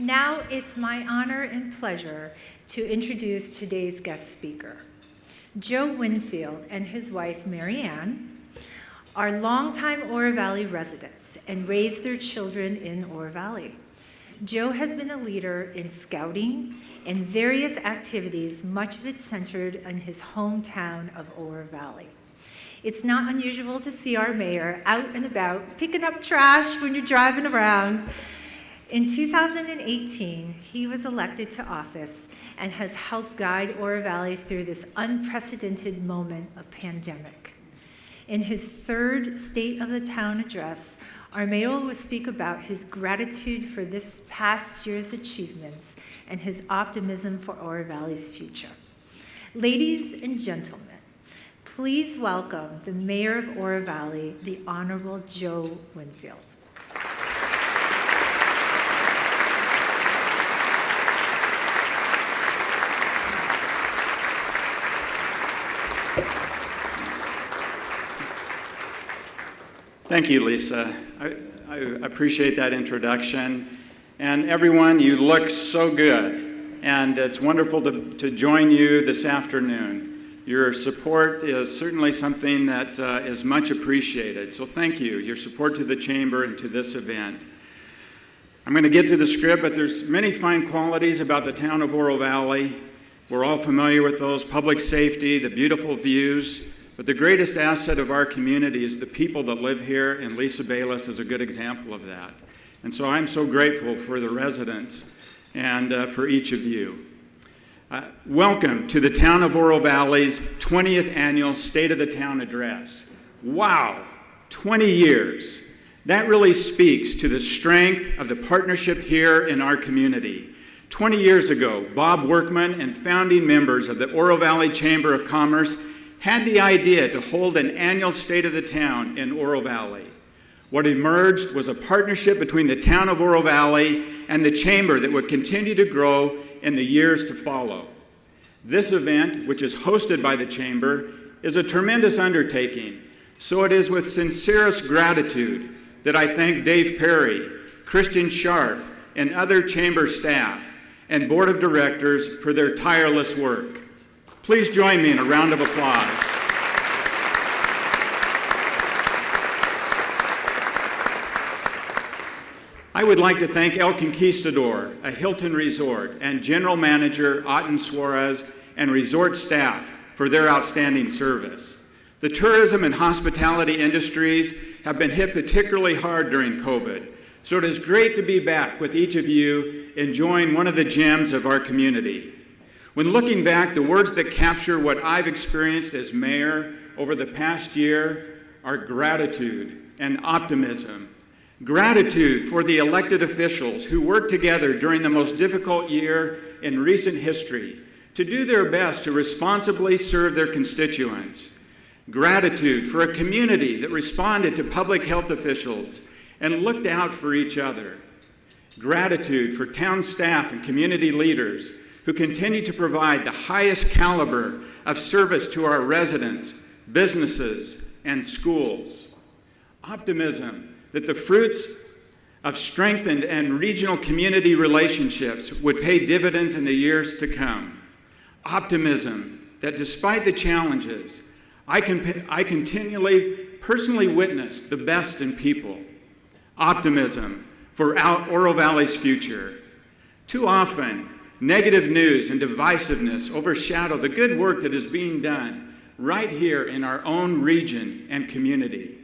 Now it's my honor and pleasure to introduce today's guest speaker. Joe Winfield and his wife, Mary Ann, are longtime Oro Valley residents and raised their children in Oro Valley. Joe has been a leader in scouting and various activities, much of it centered in his hometown of Oro Valley. It's not unusual to see our mayor out and about picking up trash when you're driving around. In 2018, he was elected to office and has helped guide Oro Valley through this unprecedented moment of pandemic. In his third State of the Town address, our mayor will speak about his gratitude for this past year's achievements and his optimism for Oro Valley's future. Ladies and gentlemen, please welcome the mayor of Oro Valley, the Honorable Joe Winfield. Thank you, Lisa. I appreciate that introduction. And everyone, you look so good. And it's wonderful to join you this afternoon. Your support is certainly something that is much appreciated. So thank you, your support to the Chamber and to this event. I'm going to get to the script, but there's many fine qualities about the town of Oro Valley. We're all familiar with those: public safety, the beautiful views. But the greatest asset of our community is the people that live here, and Lisa Bayless is a good example of that. And so I'm so grateful for the residents and for each of you. Welcome to the Town of Oro Valley's 20th Annual State of the Town Address. Wow, 20 years. That really speaks to the strength of the partnership here in our community. 20 years ago, Bob Workman and founding members of the Oro Valley Chamber of Commerce had the idea to hold an annual State of the Town in Oro Valley. What emerged was a partnership between the town of Oro Valley and the Chamber that would continue to grow in the years to follow. This event, which is hosted by the Chamber, is a tremendous undertaking, so it is with sincerest gratitude that I thank Dave Perry, Christian Sharp, and other Chamber staff and Board of Directors for their tireless work. Please join me in a round of applause. I would like to thank El Conquistador, a Hilton resort, and General Manager Otten Suarez and resort staff for their outstanding service. The tourism and hospitality industries have been hit particularly hard during COVID, so it is great to be back with each of you enjoying one of the gems of our community. When looking back, the words that capture what I've experienced as mayor over the past year are gratitude and optimism. Gratitude for the elected officials who worked together during the most difficult year in recent history to do their best to responsibly serve their constituents. Gratitude for a community that responded to public health officials and looked out for each other. Gratitude for town staff and community leaders who continue to provide the highest caliber of service to our residents, businesses, and schools. Optimism that the fruits of strengthened and regional community relationships would pay dividends in the years to come. Optimism that despite the challenges, I continually personally witness the best in people. Optimism for Oro Valley's future. Too often, negative news and divisiveness overshadow the good work that is being done right here in our own region and community.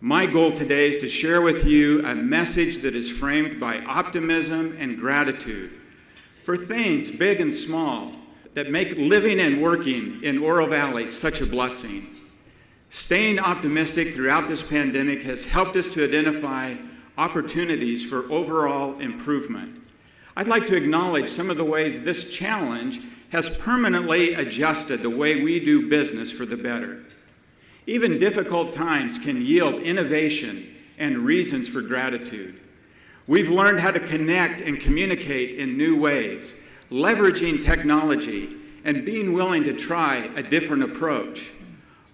My goal today is to share with you a message that is framed by optimism and gratitude for things big and small that make living and working in Oro Valley such a blessing. Staying optimistic throughout this pandemic has helped us to identify opportunities for overall improvement. I'd like to acknowledge some of the ways this challenge has permanently adjusted the way we do business for the better. Even difficult times can yield innovation and reasons for gratitude. We've learned how to connect and communicate in new ways, leveraging technology and being willing to try a different approach.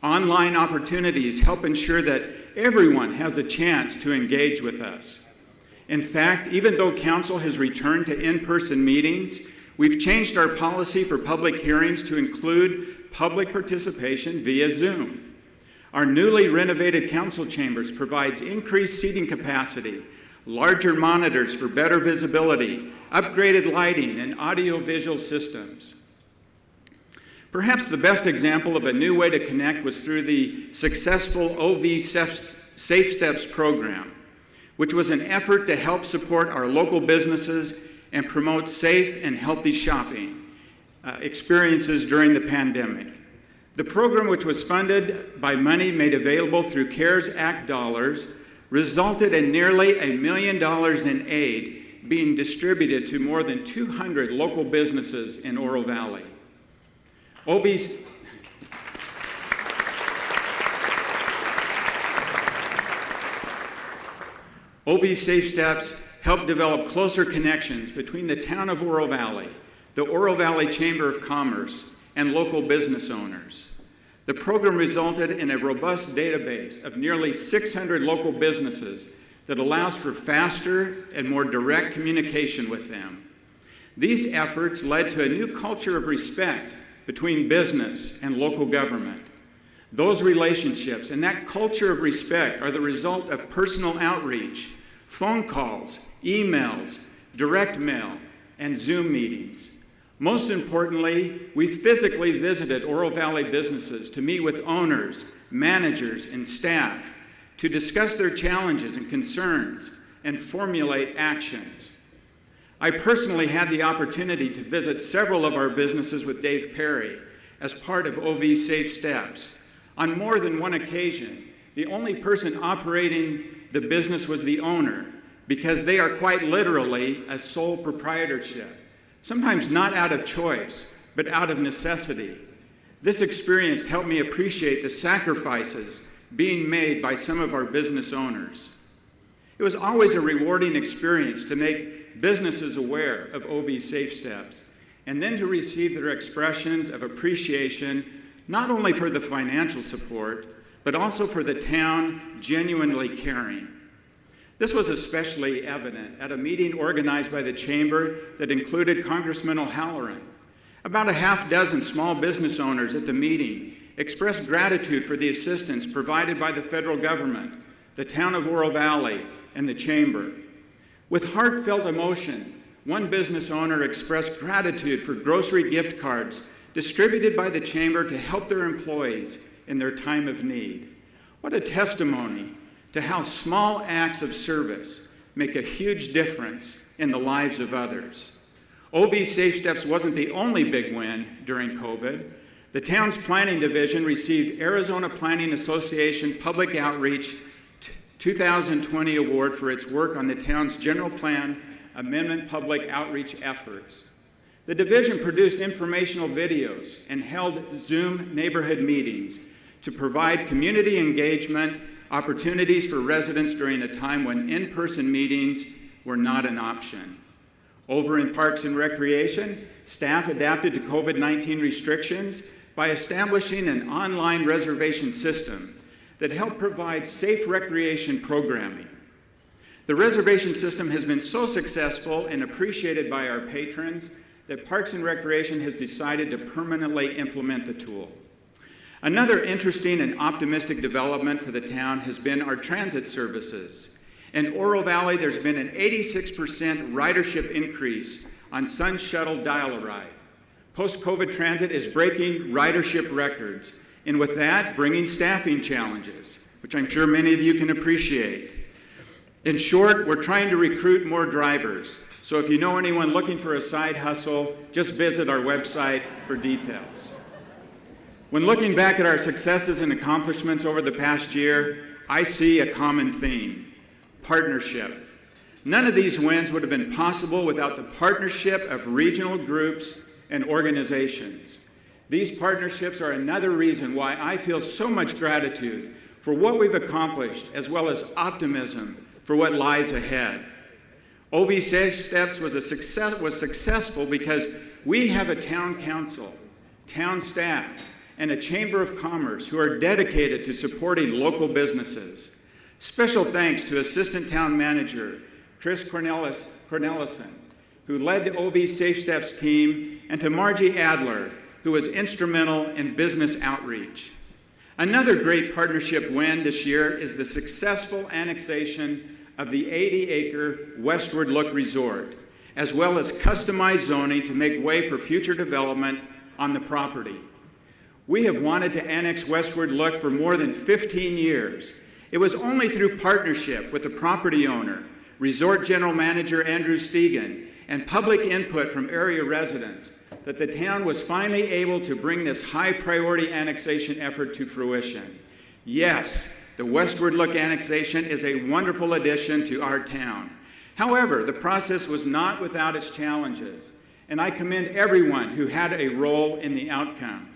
Online opportunities help ensure that everyone has a chance to engage with us. In fact, even though council has returned to in-person meetings, we've changed our policy for public hearings to include public participation via Zoom. Our newly renovated council chambers provides increased seating capacity, larger monitors for better visibility, upgraded lighting, and audio-visual systems. Perhaps the best example of a new way to connect was through the successful OV Safe Steps program, which was an effort to help support our local businesses and promote safe and healthy shopping experiences during the pandemic. The program, which was funded by money made available through CARES Act dollars, resulted in nearly $1 million in aid being distributed to more than 200 local businesses in Oro Valley. OV Safe Steps helped develop closer connections between the town of Oro Valley, the Oro Valley Chamber of Commerce, and local business owners. The program resulted in a robust database of nearly 600 local businesses that allows for faster and more direct communication with them. These efforts led to a new culture of respect between business and local government. Those relationships and that culture of respect are the result of personal outreach, phone calls, emails, direct mail, and Zoom meetings. Most importantly, we physically visited Oro Valley businesses to meet with owners, managers, and staff to discuss their challenges and concerns and formulate actions. I personally had the opportunity to visit several of our businesses with Dave Perry as part of OV Safe Steps. On more than one occasion, the only person operating the business was the owner, because they are quite literally a sole proprietorship, sometimes not out of choice, but out of necessity. This experience helped me appreciate the sacrifices being made by some of our business owners. It was always a rewarding experience to make businesses aware of OV Safe Steps, and then to receive their expressions of appreciation, not only for the financial support, but also for the town genuinely caring. This was especially evident at a meeting organized by the Chamber that included Congressman O'Halloran. About a half dozen small business owners at the meeting expressed gratitude for the assistance provided by the federal government, the town of Oro Valley, and the Chamber. With heartfelt emotion, one business owner expressed gratitude for grocery gift cards distributed by the Chamber to help their employees in their time of need. What a testimony to how small acts of service make a huge difference in the lives of others. OV Safe Steps wasn't the only big win during COVID. The town's planning division received Arizona Planning Association Public Outreach 2020 Award for its work on the town's general plan amendment public outreach efforts. The division produced informational videos and held Zoom neighborhood meetings to provide community engagement opportunities for residents during a time when in-person meetings were not an option. Over in Parks and Recreation, staff adapted to COVID-19 restrictions by establishing an online reservation system that helped provide safe recreation programming. The reservation system has been so successful and appreciated by our patrons that Parks and Recreation has decided to permanently implement the tool. Another interesting and optimistic development for the town has been our transit services. In Oro Valley, there's been an 86% ridership increase on Sun Shuttle Dial-A-Ride. Post-COVID transit is breaking ridership records, and with that, bringing staffing challenges, which I'm sure many of you can appreciate. In short, we're trying to recruit more drivers, so if you know anyone looking for a side hustle, just visit our website for details. When looking back at our successes and accomplishments over the past year, I see a common theme: partnership. None of these wins would have been possible without the partnership of regional groups and organizations. These partnerships are another reason why I feel so much gratitude for what we've accomplished, as well as optimism for what lies ahead. OV Safe Steps was successful because we have a town council, town staff, and a Chamber of Commerce who are dedicated to supporting local businesses. Special thanks to Assistant Town Manager Chris Cornelison, who led the OV Safe Steps team, and to Margie Adler, who was instrumental in business outreach. Another great partnership win this year is the successful annexation of the 80-acre Westward Look Resort, as well as customized zoning to make way for future development on the property. We have wanted to annex Westward Look for more than 15 years. It was only through partnership with the property owner, resort general manager Andrew Stegan, and public input from area residents that the town was finally able to bring this high-priority annexation effort to fruition. Yes, the Westward Look annexation is a wonderful addition to our town. However, the process was not without its challenges, and I commend everyone who had a role in the outcome.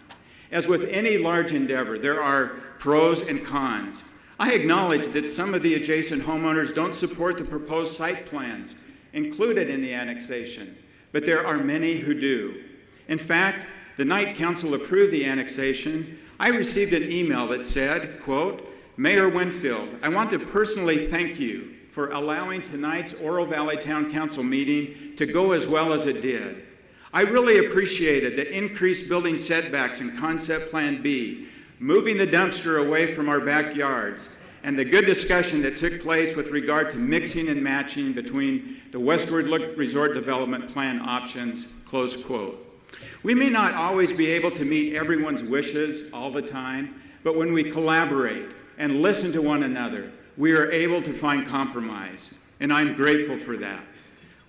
As with any large endeavor, there are pros and cons. I acknowledge that some of the adjacent homeowners don't support the proposed site plans included in the annexation, but there are many who do. In fact, the night council approved the annexation, I received an email that said, quote, "Mayor Winfield, I want to personally thank you for allowing tonight's Oro Valley Town Council meeting to go as well as it did. I really appreciated the increased building setbacks in Concept Plan B, moving the dumpster away from our backyards, and the good discussion that took place with regard to mixing and matching between the Westward Look Resort Development Plan options," close quote. We may not always be able to meet everyone's wishes all the time, but when we collaborate and listen to one another, we are able to find compromise, and I'm grateful for that.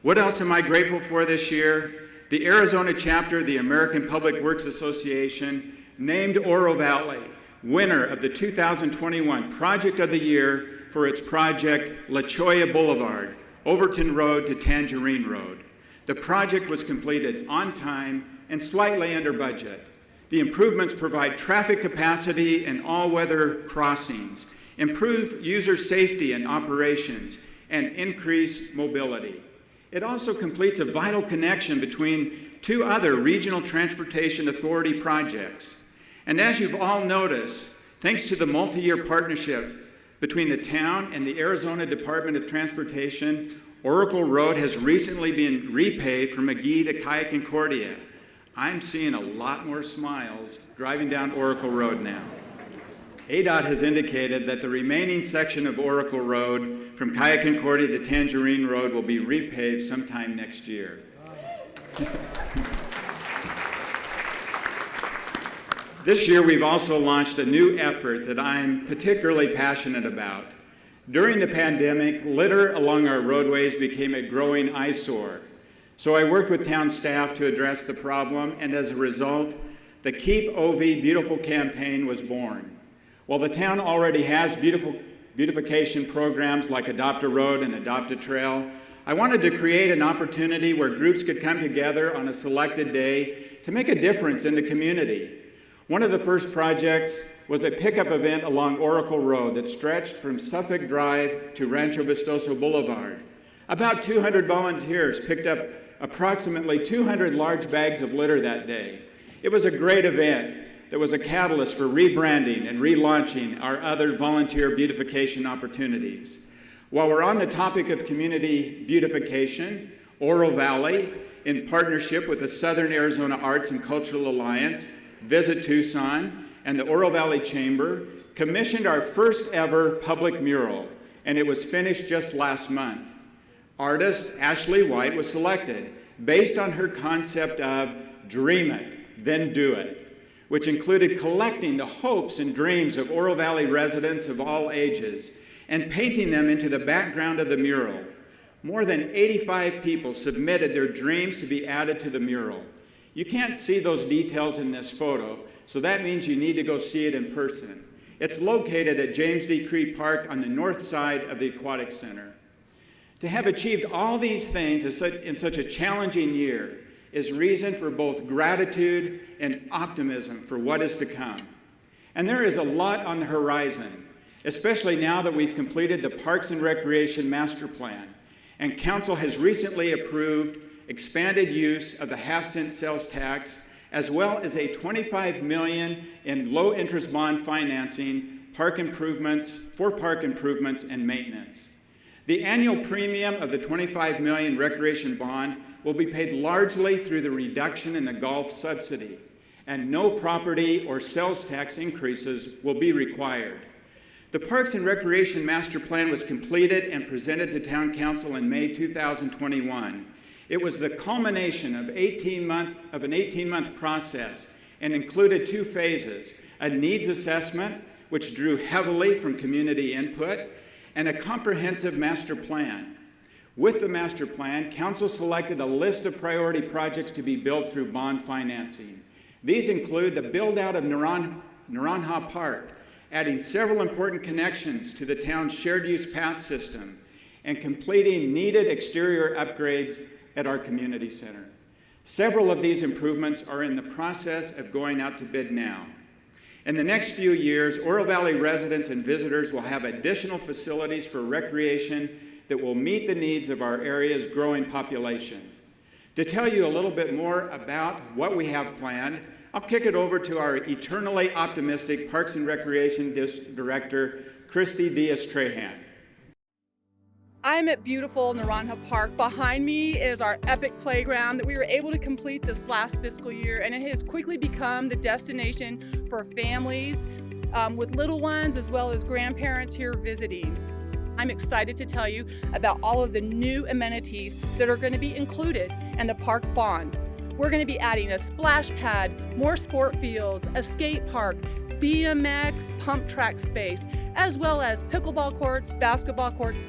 What else am I grateful for this year? The Arizona chapter of the American Public Works Association named Oro Valley winner of the 2021 Project of the Year for its project La Cholla Boulevard, Overton Road to Tangerine Road. The project was completed on time and slightly under budget. The improvements provide traffic capacity and all-weather crossings, improve user safety and operations, and increase mobility. It also completes a vital connection between two other regional transportation authority projects. And as you've all noticed, thanks to the multi-year partnership between the town and the Arizona Department of Transportation, Oracle Road has recently been repaved from McGee to Calle Concordia. I'm seeing a lot more smiles driving down Oracle Road now. ADOT has indicated that the remaining section of Oracle Road from Calle Concordia to Tangerine Road will be repaved sometime next year. This year, we've also launched a new effort that I'm particularly passionate about. During the pandemic, litter along our roadways became a growing eyesore. So I worked with town staff to address the problem, and as a result, the Keep OV Beautiful campaign was born. While the town already has beautification programs like Adopt a Road and Adopt a Trail, I wanted to create an opportunity where groups could come together on a selected day to make a difference in the community. One of the first projects was a pickup event along Oracle Road that stretched from Suffolk Drive to Rancho Vistoso Boulevard. About 200 volunteers picked up approximately 200 large bags of litter that day. It was a great event that was a catalyst for rebranding and relaunching our other volunteer beautification opportunities. While we're on the topic of community beautification, Oro Valley, in partnership with the Southern Arizona Arts and Cultural Alliance, Visit Tucson, and the Oro Valley Chamber, commissioned our first ever public mural, and it was finished just last month. Artist Ashley White was selected based on her concept of dream it, then do it, which included collecting the hopes and dreams of Oro Valley residents of all ages and painting them into the background of the mural. More than 85 people submitted their dreams to be added to the mural. You can't see those details in this photo, so that means you need to go see it in person. It's located at James D. Cree Park on the north side of the Aquatic Center. To have achieved all these things in such a challenging year is reason for both gratitude and optimism for what is to come. And there is a lot on the horizon, especially now that we've completed the Parks and Recreation Master Plan, and Council has recently approved expanded use of the half-cent sales tax, as well as a $25 million in low-interest bond financing for park improvements and maintenance. The annual premium of the $25 million recreation bond will be paid largely through the reduction in the golf subsidy, and no property or sales tax increases will be required. The Parks and Recreation Master Plan was completed and presented to Town Council in May 2021. It was the culmination of an 18-month process and included 2 phases, a needs assessment, which drew heavily from community input, and a comprehensive master plan. With the master plan, Council selected a list of priority projects to be built through bond financing. These include the build-out of Naranja Park, adding several important connections to the town's shared-use path system, and completing needed exterior upgrades at our community center. Several of these improvements are in the process of going out to bid now. In the next few years, Oro Valley residents and visitors will have additional facilities for recreation that will meet the needs of our area's growing population. To tell you a little bit more about what we have planned, I'll kick it over to our eternally optimistic Parks and Recreation Director, Christy Diaz-Trahan. I'm at beautiful Naranja Park. Behind me is our epic playground that we were able to complete this last fiscal year, and it has quickly become the destination for families with little ones as well as grandparents here visiting. I'm excited to tell you about all of the new amenities that are going to be included in the park bond. We're going to be adding a splash pad, more sport fields, a skate park, BMX, pump track space, as well as pickleball courts, basketball courts,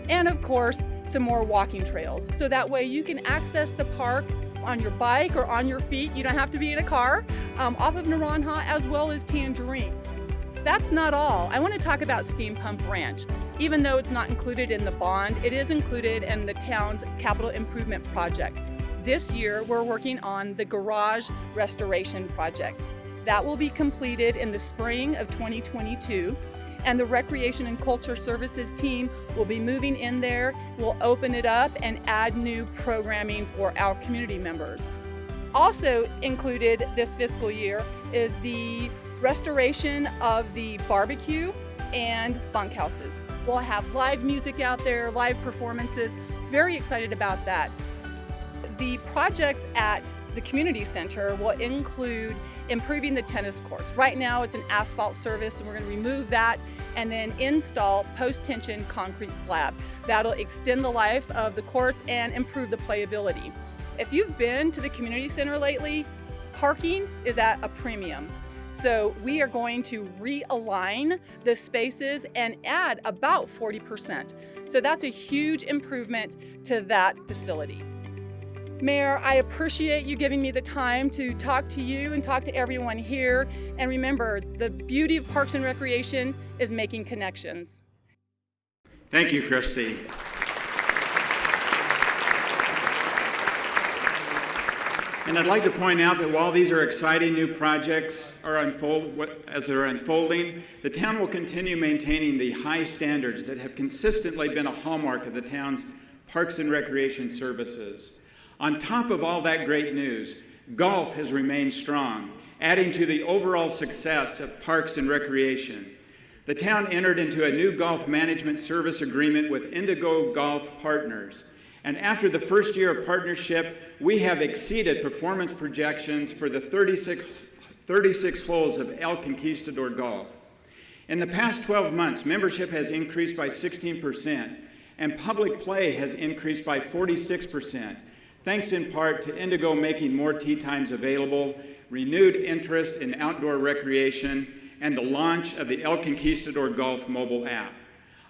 and of course, some more walking trails. So that way you can access the park on your bike or on your feet. You don't have to be in a car, off of Naranja as well as Tangerine. That's not all. I want to talk about Steam Pump Ranch. Even though it's not included in the bond, it is included in the town's capital improvement project. This year, we're working on the garage restoration project. That will be completed in the spring of 2022. And the Recreation and Culture Services team will be moving in there. We'll open it up and add new programming for our community members. Also included this fiscal year is the restoration of the barbecue and bunkhouses. We'll have live music out there, live performances. Very excited about that. The projects at the community center will include improving the tennis courts. Right now it's an asphalt surface, and we're going to remove that and then install post-tension concrete slab. That'll extend the life of the courts and improve the playability. If you've been to the community center lately, parking is at a premium. So we are going to realign the spaces and add about 40%. So that's a huge improvement to that facility. Mayor, I appreciate you giving me the time to talk to you and talk to everyone here. And remember, the beauty of Parks and Recreation is making connections. Thank you, Christy. And I'd like to point out that while these are exciting new projects as they're unfolding, the town will continue maintaining the high standards that have consistently been a hallmark of the town's Parks and Recreation services. On top of all that great news, golf has remained strong, adding to the overall success of Parks and Recreation. The town entered into a new golf management service agreement with Indigo Golf Partners. And after the first year of partnership, we have exceeded performance projections for the 36 holes of El Conquistador Golf. In the past 12 months, membership has increased by 16%, and public play has increased by 46%. Thanks in part to Indigo making more tee times available, renewed interest in outdoor recreation, and the launch of the El Conquistador Golf mobile app.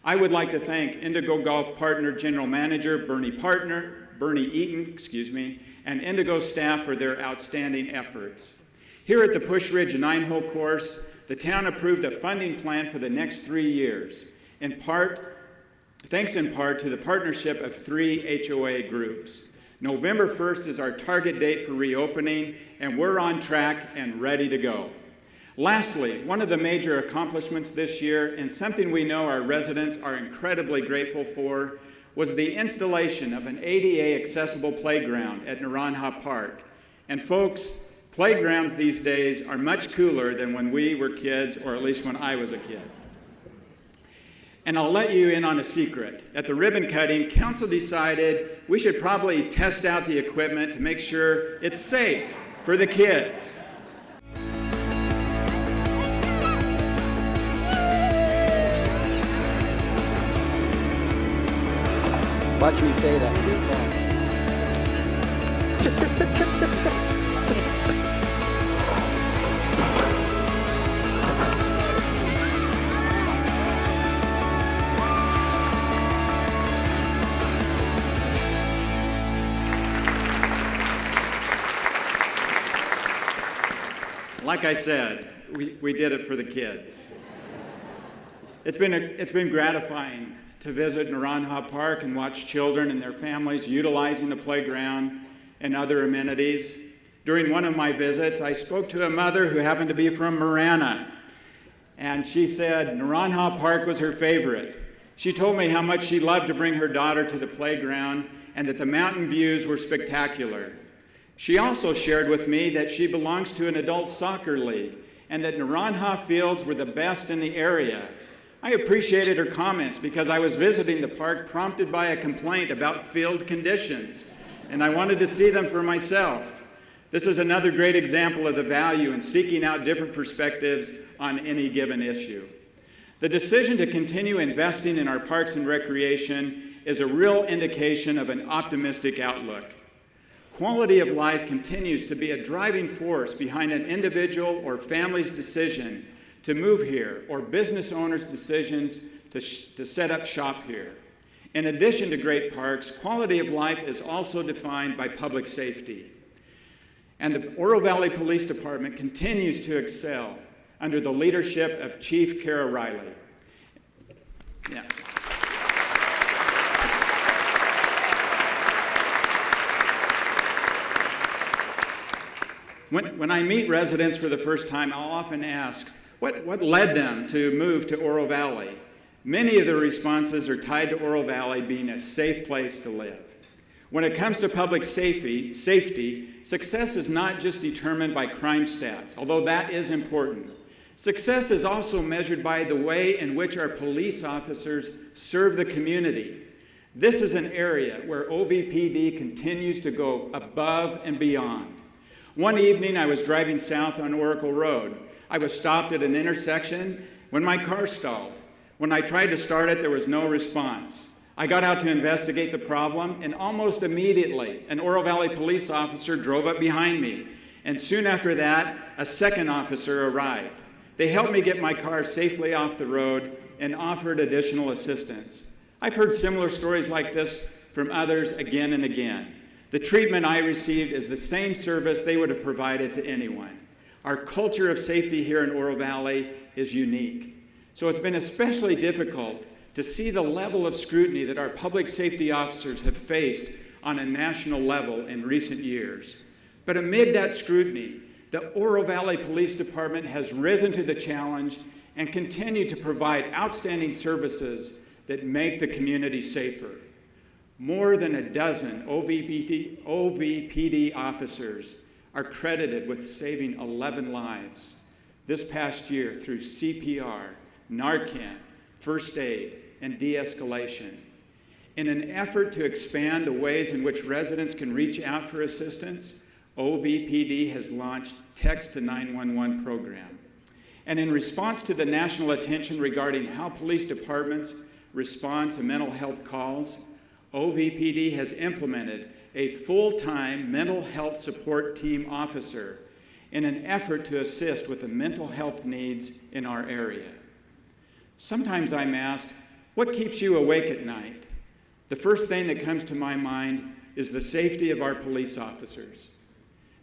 I would like to thank Indigo Golf Partner General Manager Bernie Eaton, and Indigo staff for their outstanding efforts. Here at the Push Ridge 9-hole course, the town approved a funding plan for the next 3 years, thanks in part to the partnership of 3 HOA groups. November 1st is our target date for reopening, and we're on track and ready to go. Lastly, one of the major accomplishments this year, and something we know our residents are incredibly grateful for, was the installation of an ADA accessible playground at Naranja Park. And folks, playgrounds these days are much cooler than when we were kids, or at least when I was a kid. And I'll let you in on a secret. At the ribbon cutting, council decided we should probably test out the equipment to make sure it's safe for the kids. Watch me say that. Like I said, we did it for the kids. It's been gratifying to visit Naranja Park and watch children and their families utilizing the playground and other amenities. During one of my visits, I spoke to a mother who happened to be from Marana, and she said Naranja Park was her favorite. She told me how much she loved to bring her daughter to the playground and that the mountain views were spectacular. She also shared with me that she belongs to an adult soccer league and that Naranja fields were the best in the area. I appreciated her comments because I was visiting the park prompted by a complaint about field conditions, and I wanted to see them for myself. This is another great example of the value in seeking out different perspectives on any given issue. The decision to continue investing in our parks and recreation is a real indication of an optimistic outlook. Quality of life continues to be a driving force behind an individual or family's decision to move here, or business owners' decisions to set up shop here. In addition to great parks, quality of life is also defined by public safety. And the Oro Valley Police Department continues to excel under the leadership of Chief Kara Riley. Yeah. When I meet residents for the first time, I'll often ask, what led them to move to Oro Valley? Many of the responses are tied to Oro Valley being a safe place to live. When it comes to public safety, success is not just determined by crime stats, although that is important. Success is also measured by the way in which our police officers serve the community. This is an area where OVPD continues to go above and beyond. One evening, I was driving south on Oracle Road. I was stopped at an intersection when my car stalled. When I tried to start it, there was no response. I got out to investigate the problem, and almost immediately, an Oro Valley police officer drove up behind me. And soon after that, a second officer arrived. They helped me get my car safely off the road and offered additional assistance. I've heard similar stories like this from others again and again. The treatment I received is the same service they would have provided to anyone. Our culture of safety here in Oro Valley is unique. So it's been especially difficult to see the level of scrutiny that our public safety officers have faced on a national level in recent years. But amid that scrutiny, the Oro Valley Police Department has risen to the challenge and continued to provide outstanding services that make the community safer. More than a dozen OVPD officers are credited with saving 11 lives this past year through CPR, Narcan, first aid, and de-escalation. In an effort to expand the ways in which residents can reach out for assistance, OVPD has launched Text to 911 program. And in response to the national attention regarding how police departments respond to mental health calls, OVPD has implemented a full-time mental health support team officer in an effort to assist with the mental health needs in our area. Sometimes I'm asked, what keeps you awake at night? The first thing that comes to my mind is the safety of our police officers.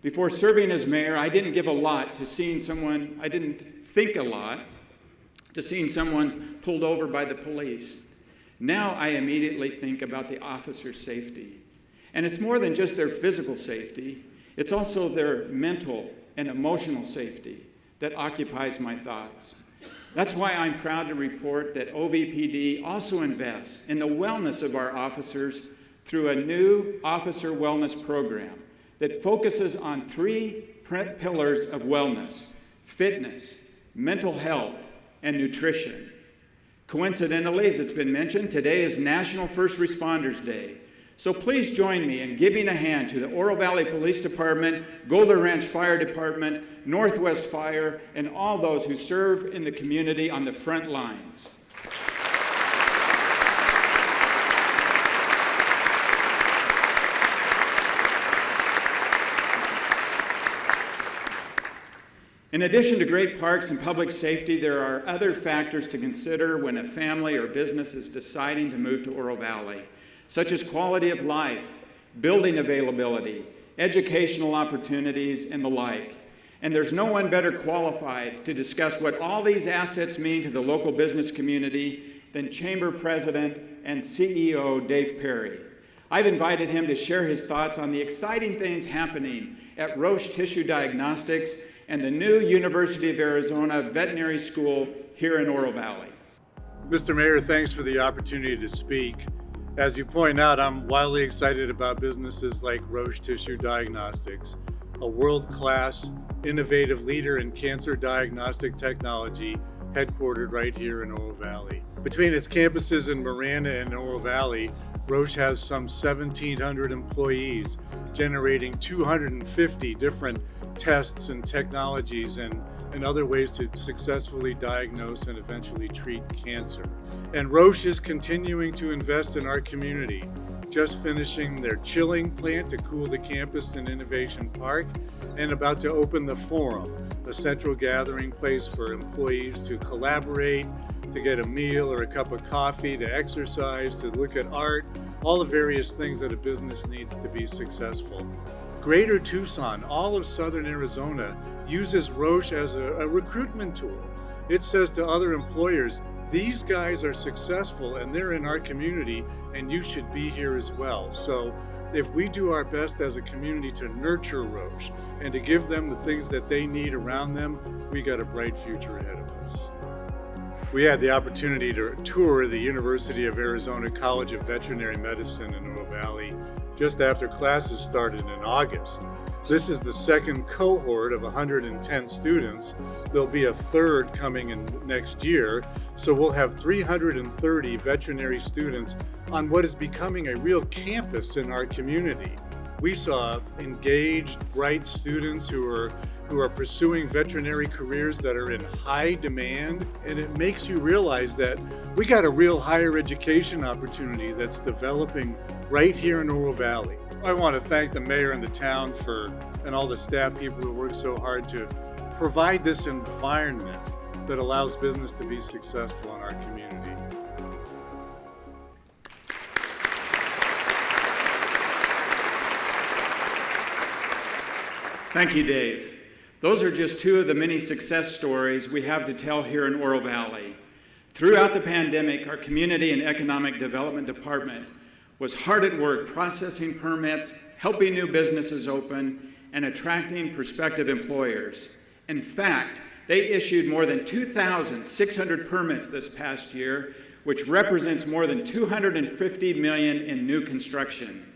Before serving as mayor, I didn't think a lot to seeing someone pulled over by the police. Now I immediately think about the officer's safety. And it's more than just their physical safety, it's also their mental and emotional safety that occupies my thoughts. That's why I'm proud to report that OVPD also invests in the wellness of our officers through a new officer wellness program that focuses on 3 pillars of wellness: fitness, mental health, and nutrition. Coincidentally, as it's been mentioned, today is National First Responders Day. So please join me in giving a hand to the Oro Valley Police Department, Golden Ranch Fire Department, Northwest Fire, and all those who serve in the community on the front lines. In addition to great parks and public safety, there are other factors to consider when a family or business is deciding to move to Oro Valley, such as quality of life, building availability, educational opportunities, and the like. And there's no one better qualified to discuss what all these assets mean to the local business community than Chamber President and CEO Dave Perry. I've invited him to share his thoughts on the exciting things happening at Roche Tissue Diagnostics and the new University of Arizona Veterinary School here in Oro Valley. Mr. Mayor, thanks for the opportunity to speak. As you point out, I'm wildly excited about businesses like Roche Tissue Diagnostics, a world-class, innovative leader in cancer diagnostic technology headquartered right here in Oro Valley. Between its campuses in Marana and Oro Valley, Roche has some 1,700 employees, generating 250 different tests and technologies and other ways to successfully diagnose and eventually treat cancer. And Roche is continuing to invest in our community, just finishing their chilling plant to cool the campus in Innovation Park, and about to open the Forum, a central gathering place for employees to collaborate, to get a meal or a cup of coffee, to exercise, to look at art, all the various things that a business needs to be successful. Greater Tucson, all of southern Arizona, uses Roche as a recruitment tool. It says to other employers, these guys are successful and they're in our community and you should be here as well. So if we do our best as a community to nurture Roche and to give them the things that they need around them, we got a bright future ahead of us. We had the opportunity to tour the University of Arizona College of Veterinary Medicine in Oro Valley just after classes started in August. This is the second cohort of 110 students. There'll be a third coming in next year, so we'll have 330 veterinary students on what is becoming a real campus in our community. We saw engaged, bright students who are pursuing veterinary careers that are in high demand, and it makes you realize that we got a real higher education opportunity that's developing right here in Oro Valley. I want to thank the mayor and the town and all the staff people who work so hard to provide this environment that allows business to be successful in our community. Thank you, Dave. Those are just two of the many success stories we have to tell here in Oro Valley. Throughout the pandemic, our Community and Economic Development Department was hard at work processing permits, helping new businesses open, and attracting prospective employers. In fact, they issued more than 2,600 permits this past year, which represents more than $250 million in new construction.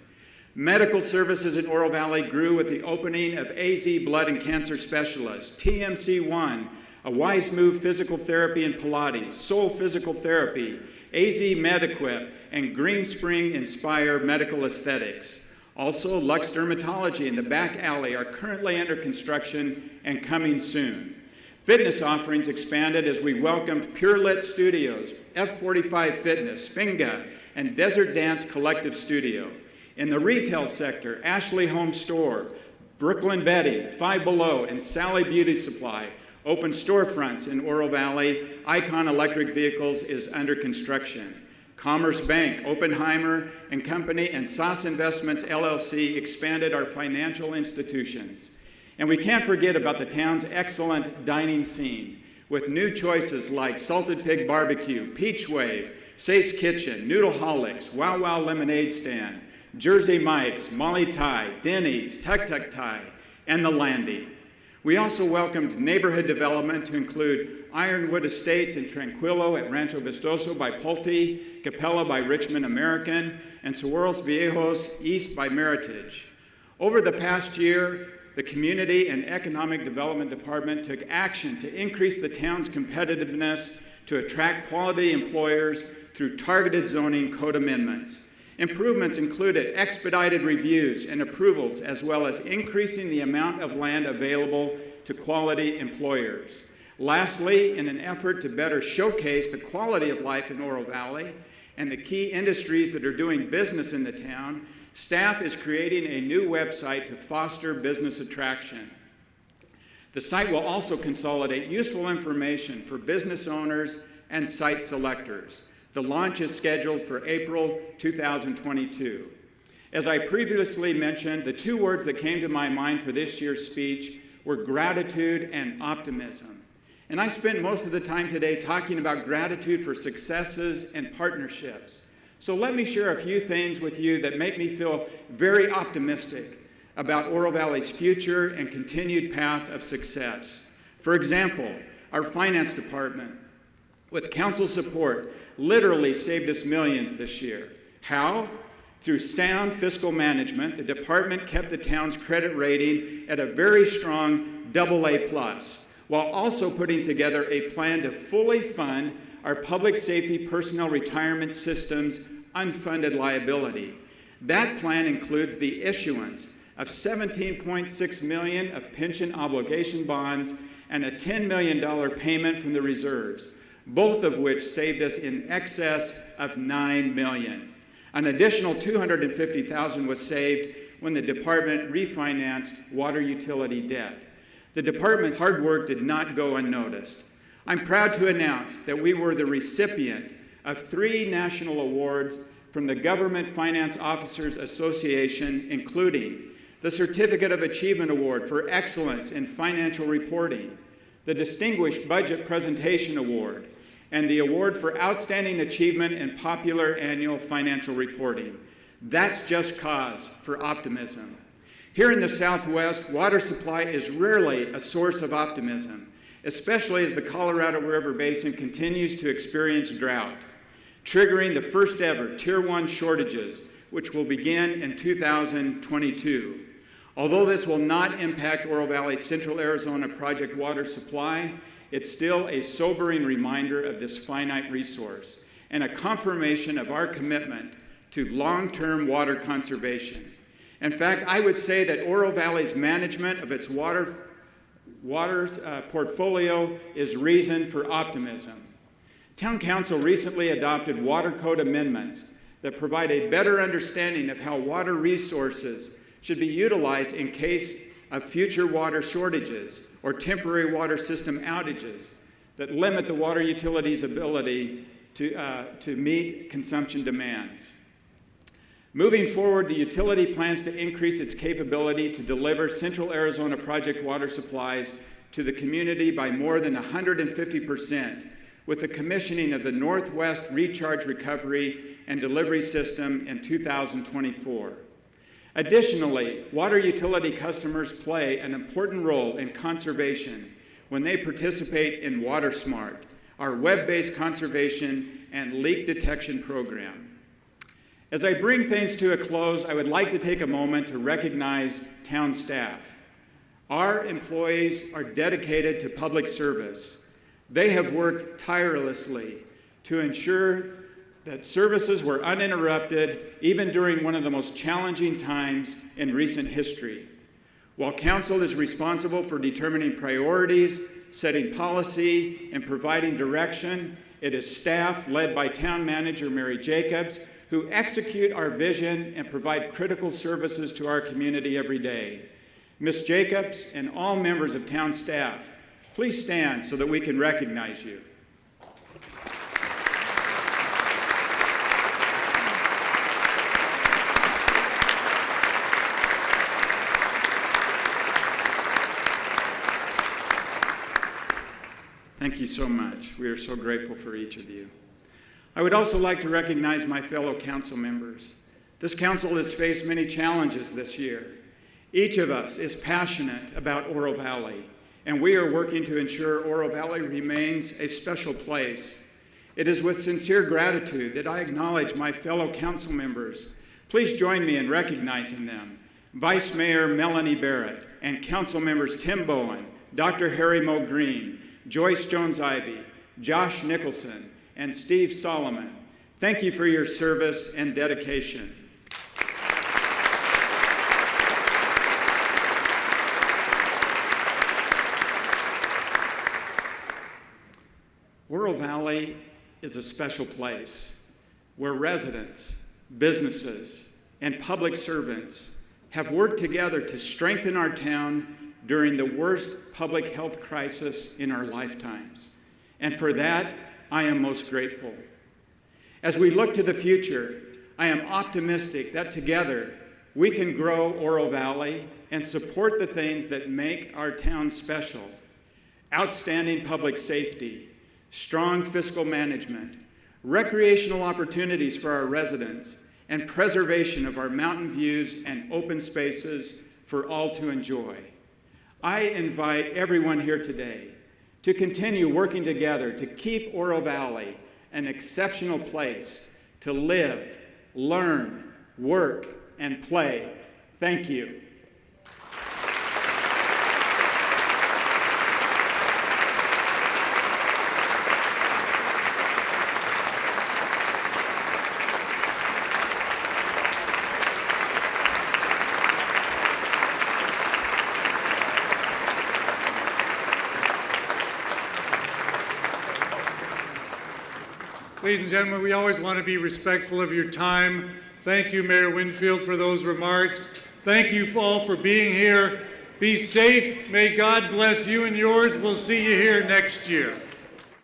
Medical services in Oro Valley grew with the opening of AZ Blood and Cancer Specialists, TMC1, a Wise Move Physical Therapy and Pilates, Soul Physical Therapy, AZ MedEquip, and Green Spring Inspire Medical Aesthetics. Also, Lux Dermatology in the back alley are currently under construction and coming soon. Fitness offerings expanded as we welcomed Pure Lit Studios, F45 Fitness, Spinga, and Desert Dance Collective Studio. In the retail sector, Ashley Home Store, Brooklyn Bedding, Five Below, and Sally Beauty Supply opened storefronts in Oro Valley. Icon Electric Vehicles is under construction. Commerce Bank, Oppenheimer and Company, and SAS Investments LLC expanded our financial institutions. And we can't forget about the town's excellent dining scene, with new choices like Salted Pig Barbecue, Peach Wave, Say's Kitchen, Noodleholics, Wow Wow Lemonade Stand, Jersey Mike's, Molly Thai, Denny's, Tuk Tuk Thai, and The Landing. We also welcomed neighborhood development to include Ironwood Estates in Tranquilo at Rancho Vistoso by Pulte, Capella by Richmond American, and Saguaros Viejos East by Meritage. Over the past year, the Community and Economic Development Department took action to increase the town's competitiveness to attract quality employers through targeted zoning code amendments. Improvements included expedited reviews and approvals, as well as increasing the amount of land available to quality employers. Lastly, in an effort to better showcase the quality of life in Oro Valley and the key industries that are doing business in the town, staff is creating a new website to foster business attraction. The site will also consolidate useful information for business owners and site selectors. The launch is scheduled for April 2022. As I previously mentioned, the two words that came to my mind for this year's speech were gratitude and optimism. And I spent most of the time today talking about gratitude for successes and partnerships. So let me share a few things with you that make me feel very optimistic about Oro Valley's future and continued path of success. For example, our finance department, with council support, literally saved us millions this year. How? Through sound fiscal management, the department kept the town's credit rating at a very strong AA+, while also putting together a plan to fully fund our public safety personnel retirement system's unfunded liability. That plan includes the issuance of $17.6 million of pension obligation bonds and a $10 million payment from the reserves, both of which saved us in excess of $9 million. An additional $250,000 was saved when the department refinanced water utility debt. The department's hard work did not go unnoticed. I'm proud to announce that we were the recipient of 3 national awards from the Government Finance Officers Association, including the Certificate of Achievement Award for Excellence in Financial Reporting, the Distinguished Budget Presentation Award, and the Award for Outstanding Achievement in Popular Annual Financial Reporting. That's just cause for optimism. Here in the Southwest, water supply is rarely a source of optimism, especially as the Colorado River Basin continues to experience drought, triggering the first ever Tier 1 shortages, which will begin in 2022. Although this will not impact Oro Valley's Central Arizona project water supply, it's still a sobering reminder of this finite resource and a confirmation of our commitment to long-term water conservation. In fact, I would say that Oro Valley's management of its water portfolio is reason for optimism. Town Council recently adopted water code amendments that provide a better understanding of how water resources should be utilized in case of future water shortages or temporary water system outages that limit the water utility's ability to meet consumption demands. Moving forward, the utility plans to increase its capability to deliver Central Arizona project water supplies to the community by more than 150%, with the commissioning of the Northwest Recharge Recovery and Delivery System in 2024. Additionally, water utility customers play an important role in conservation when they participate in WaterSmart, our web-based conservation and leak detection program. As I bring things to a close, I would like to take a moment to recognize town staff. Our employees are dedicated to public service. They have worked tirelessly to ensure that services were uninterrupted even during one of the most challenging times in recent history. While council is responsible for determining priorities, setting policy, and providing direction, it is staff led by Town Manager Mary Jacobs who execute our vision and provide critical services to our community every day. Ms. Jacobs and all members of town staff, please stand so that we can recognize you. Thank you so much. We are so grateful for each of you. I would also like to recognize my fellow council members. This council has faced many challenges this year. Each of us is passionate about Oro Valley, and we are working to ensure Oro Valley remains a special place. It is with sincere gratitude that I acknowledge my fellow council members. Please join me in recognizing them. Vice Mayor Melanie Barrett, and Council Members Tim Bowen, Dr. Harry Mo Green, Joyce Jones-Ivy, Josh Nicholson, and Steve Solomon. Thank you for your service and dedication. Oro Valley is a special place where residents, businesses, and public servants have worked together to strengthen our town during the worst public health crisis in our lifetimes. And for that, I am most grateful. As we look to the future, I am optimistic that together we can grow Oro Valley and support the things that make our town special: outstanding public safety, strong fiscal management, recreational opportunities for our residents, and preservation of our mountain views and open spaces for all to enjoy. I invite everyone here today to continue working together to keep Oro Valley an exceptional place to live, learn, work, and play. Thank you. Ladies and gentlemen, we always want to be respectful of your time. Thank you, Mayor Winfield, for those remarks. Thank you all for being here. Be safe. May God bless you and yours. We'll see you here next year.